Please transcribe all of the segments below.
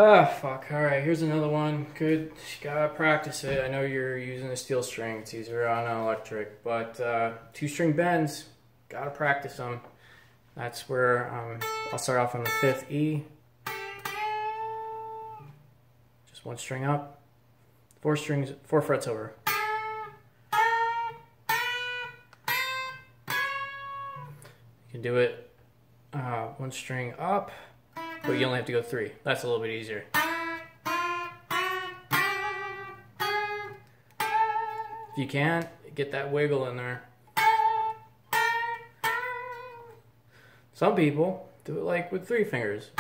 Ah, fuck. Alright, here's another one. Good. You gotta practice it. I know you're using a steel string. It's easier on an electric. But two-string bends, gotta practice them. That's where I'll start off on the 5th E. Just one string up. 4 frets over. You can do it one string up, but you only have to go 3. That's a little bit easier. If you can, get that wiggle in there. Some people do it like with 3 fingers.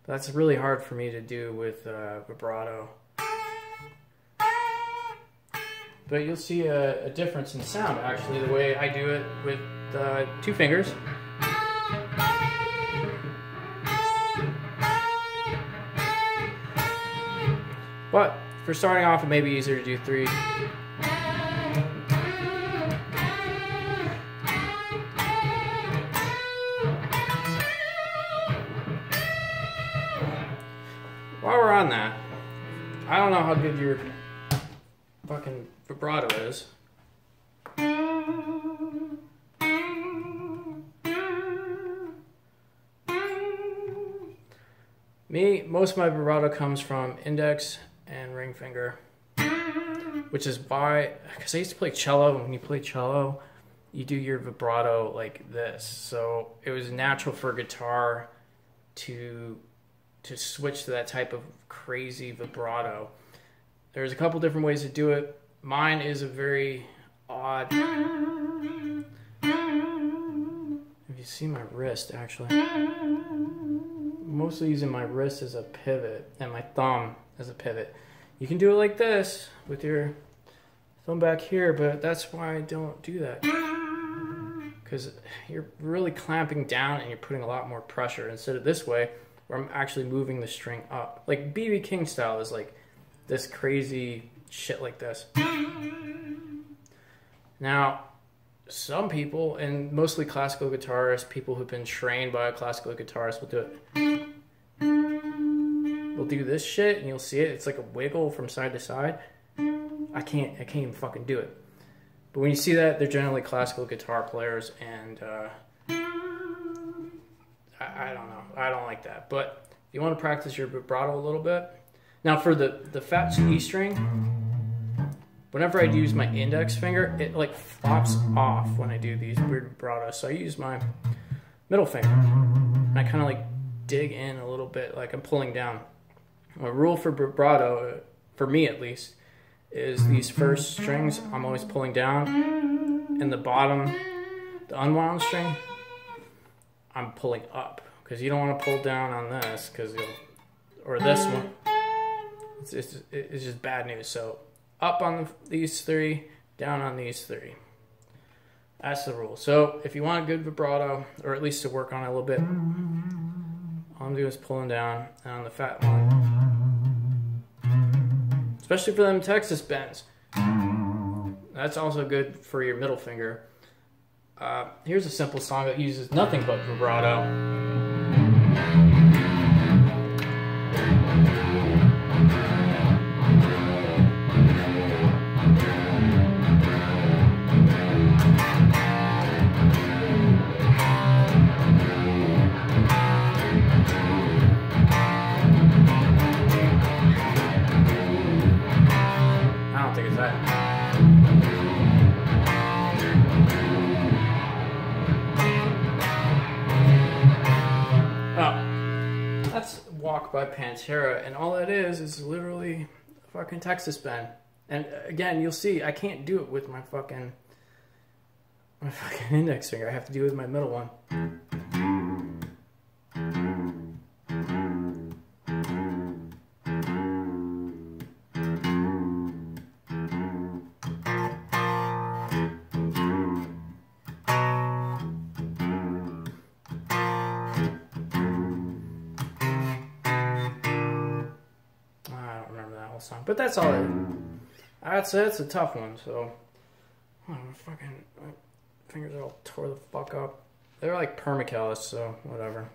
That's really hard for me to do with vibrato. But you'll see a difference in sound, actually, the way I do it with 2 fingers. But for starting off, it may be easier to do 3. While we're on that, I don't know how good your fucking vibrato is. Most of my vibrato comes from index and ring finger, which is why, because I used to play cello, and when you play cello, you do your vibrato like this. So it was natural for guitar to switch to that type of crazy vibrato. There's a couple different ways to do it. Mine is a very odd. If you see my wrist, actually, mostly using my wrist as a pivot and my thumb as a pivot. You can do it like this with your thumb back here, but that's why I don't do that, because you're really clamping down and you're putting a lot more pressure instead of this way, where I'm actually moving the string up. Like B.B. King style is like this crazy shit like this. Now, some people, and mostly classical guitarists, people who've been trained by a classical guitarist will do it. We'll do this shit and you'll see it. It's like a wiggle from side to side. I can't even fucking do it. But when you see that, they're generally classical guitar players, and I don't know. I don't like that. But if you want to practice your vibrato a little bit. Now for the fat E string, whenever I use my index finger, it like flops off when I do these weird vibratos. So I use my middle finger, and I kind of like dig in a little bit, like I'm pulling down. A rule for vibrato, for me at least, is these first strings I'm always pulling down, and the bottom, the unwound string, I'm pulling up, because you don't want to pull down on this, because you'll, or this one, it's just bad news. So up on these 3, down on these 3. That's the rule. So if you want a good vibrato, or at least to work on it a little bit, all I'm doing is pulling down on the fat one. Especially for them Texas bends. That's also good for your middle finger. Here's a simple song that uses nothing but vibrato. I don't think it's that. That's Walk by Pantera, and all that is literally a fucking Texas bend. And again, you'll see I can't do it with my fucking index finger. I have to do it with my middle one. Song, but that's all. That's a tough one. So, oh, my fucking fingers are all tore the fuck up. They're like permacallus, so whatever.